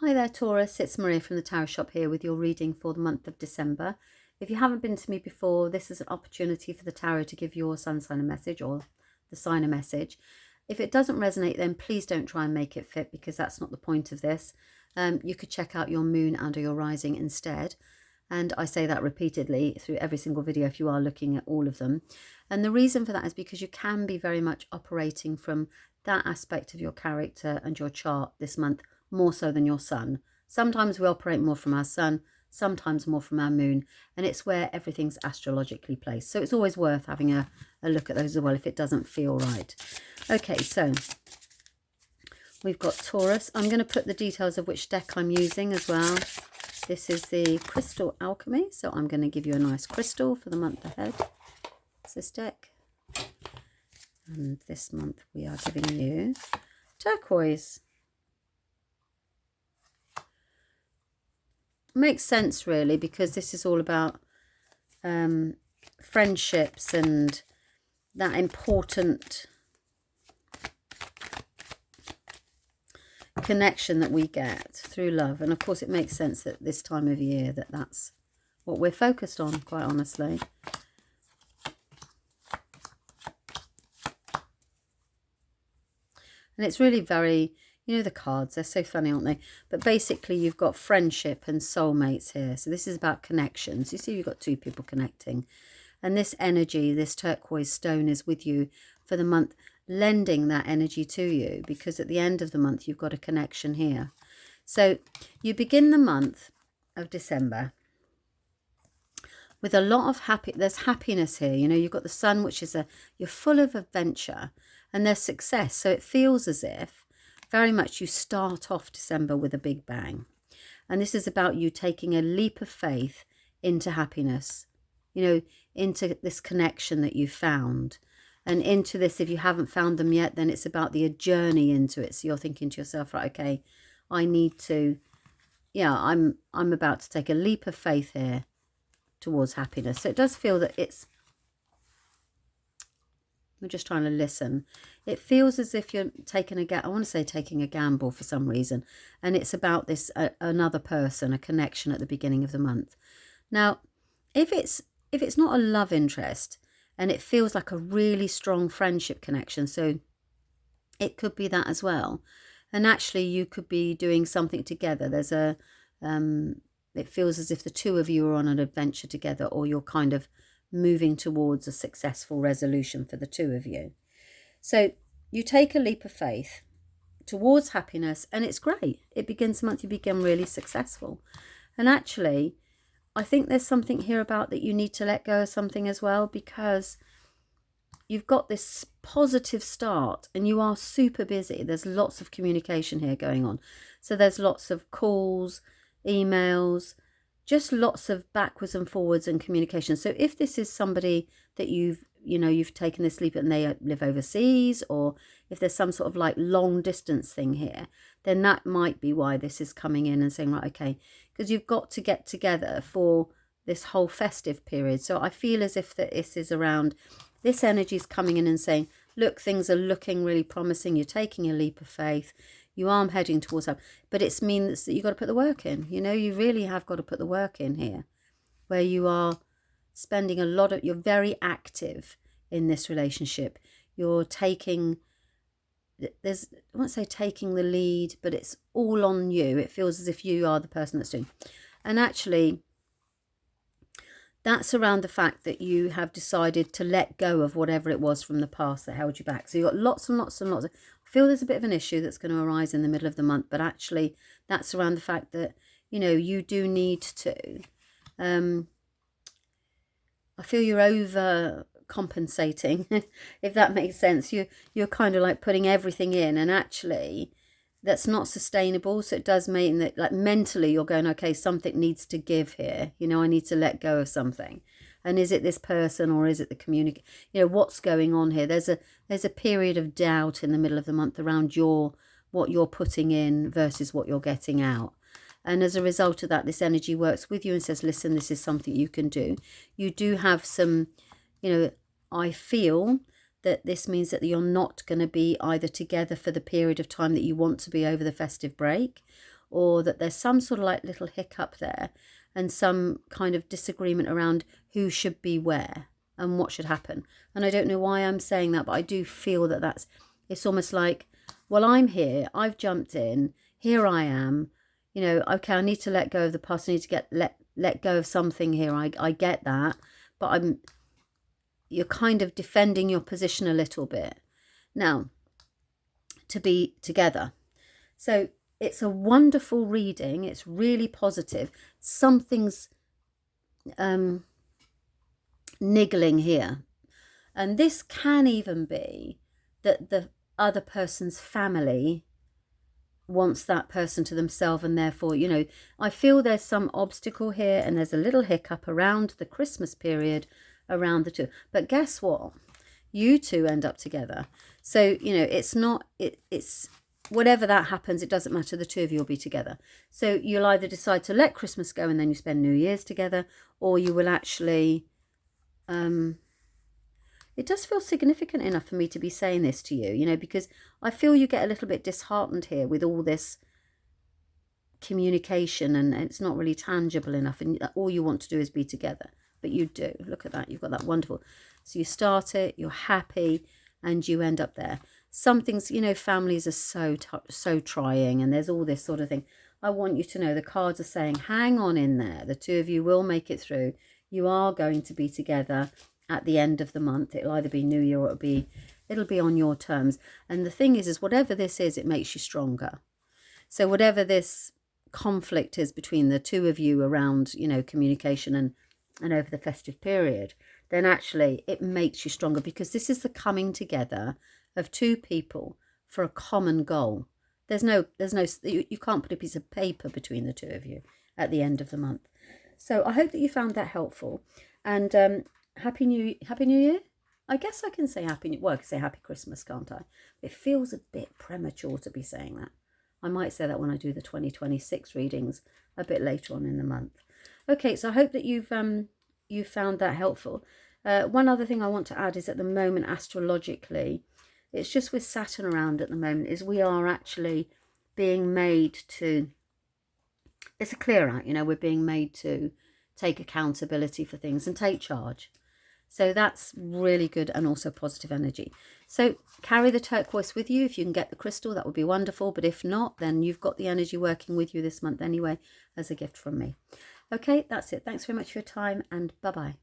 Hi there, Taurus. It's Maria from the Tarot Shop here with your reading for the month of December. If you haven't been to me before, this is an opportunity for the tarot to give your sun sign a message or the sign a message. If it doesn't resonate, then please don't try and make it fit, because that's not the point of this. You could check out your moon and or your rising instead. And I say that repeatedly through every single video if you are looking at all of them. And the reason for that is because you can be very much operating from that aspect of your character and your chart this month, more so than your sun. Sometimes we operate more from our sun, sometimes more from our moon, and it's where everything's astrologically placed. So it's always worth having a look at those as well if it doesn't feel right. Okay, so we've got Taurus. I'm going to put the details of which deck I'm using as well. This is the Crystal Alchemy, so I'm going to give you a nice crystal for the month ahead. It's this deck. And this month we are giving you turquoise. Makes sense really, because this is all about friendships and that important connection that we get through love. And of course it makes sense that this time of year that's what we're focused on, quite honestly. And it's really very, you know, the cards, they're so funny, aren't they? But basically you've got friendship and soulmates here. So this is about connections. You see, you've got two people connecting. And this energy, this turquoise stone is with you for the month, lending that energy to you, because at the end of the month, you've got a connection here. So you begin the month of December with a lot of there's happiness here. You know, you've got the sun, which is you're full of adventure and there's success. So it feels as if very much you start off December with a big bang. And this is about you taking a leap of faith into happiness, you know, into this connection that you found. And into this, if you haven't found them yet, then it's about the journey into it. So you're thinking to yourself, right, okay, I need to, yeah, I'm about to take a leap of faith here towards happiness. So it does feel that we're just trying to listen. It feels as if you're taking I want to say taking a gamble for some reason. And it's about this, another person, a connection at the beginning of the month. Now, if it's not a love interest, and it feels like a really strong friendship connection, so it could be that as well. And actually you could be doing something together. There's it feels as if the two of you are on an adventure together, or you're kind of moving towards a successful resolution for the two of you. So you take a leap of faith towards happiness, and it's great. It begins the month, you begin really successful. And actually, I think there's something here about that you need to let go of something as well, because you've got this positive start and you are super busy. There's lots of communication here going on. So there's lots of calls, emails, just lots of backwards and forwards and communication. So if this is somebody that you've taken this leap and they live overseas, or if there's some sort of like long distance thing here, then that might be why this is coming in and saying, right, okay, because you've got to get together for this whole festive period. So I feel as if that this is around, this energy is coming in and saying, look, things are looking really promising. You're taking a leap of faith. You are heading towards that. But it means that you've got to put the work in. You know, you really have got to put the work in here, where you are spending you're very active in this relationship. You're taking, I won't say taking the lead, but it's all on you. It feels as if you are the person that's doing. And actually, that's around the fact that you have decided to let go of whatever it was from the past that held you back. So you've got lots and lots and lots. I feel there's a bit of an issue that's going to arise in the middle of the month, but actually that's around the fact that, you know, you do need to. I feel you're over compensating, if that makes sense. You're kind of like putting everything in, and actually that's not sustainable. So it does mean that, like, mentally you're going, okay, something needs to give here. You know, I need to let go of something. And is it this person, or is it the community? You know, what's going on here? There's a period of doubt in the middle of the month around what you're putting in versus what you're getting out. And as a result of that, this energy works with you and says, listen, this is something you can do. You do have some, you know, I feel that this means that you're not going to be either together for the period of time that you want to be over the festive break, or that there's some sort of like little hiccup there and some kind of disagreement around who should be where and what should happen. And I don't know why I'm saying that, but I do feel that it's almost like, well, I'm here, I've jumped in, here I am, you know, okay, I need to let go of the past, I need to let go of something here, I get that, but you're kind of defending your position a little bit now to be together. So it's a wonderful reading, it's really positive. Something's niggling here, and this can even be that the other person's family wants that person to themselves, and therefore, you know, I feel there's some obstacle here and there's a little hiccup around the Christmas period around the two. But guess what? You two end up together. So, you know, it's whatever that happens, it doesn't matter. The two of you will be together. So you'll either decide to let Christmas go and then you spend New Year's together, or you will actually it does feel significant enough for me to be saying this to you, you know, because I feel you get a little bit disheartened here with all this communication and it's not really tangible enough, and all you want to do is be together. But you do. Look at that. You've got that wonderful. So you start it, you're happy, and you end up there. Some things, you know, families are so trying, and there's all this sort of thing. I want you to know the cards are saying, hang on in there. The two of you will make it through. You are going to be together at the end of the month. It'll either be New Year or it'll be on your terms. And the thing is whatever this is, it makes you stronger. So whatever this conflict is between the two of you around, you know, communication and over the festive period, then actually it makes you stronger, because this is the coming together of two people for a common goal. There's no you can't put a piece of paper between the two of you at the end of the month. So I hope that you found that helpful, and Happy New Year. I guess I can say I can say Happy Christmas, can't I? It feels a bit premature to be saying that. I might say that when I do the 2026 readings a bit later on in the month. Okay, so I hope that you've found that helpful. One other thing I want to add is, at the moment, astrologically, it's just with Saturn around at the moment, is we are actually being made to, it's a clear out, you know, we're being made to take accountability for things and take charge. So that's really good, and also positive energy. So carry the turquoise with you. If you can get the crystal, that would be wonderful. But if not, then you've got the energy working with you this month anyway, as a gift from me. Okay, that's it. Thanks very much for your time, and bye-bye.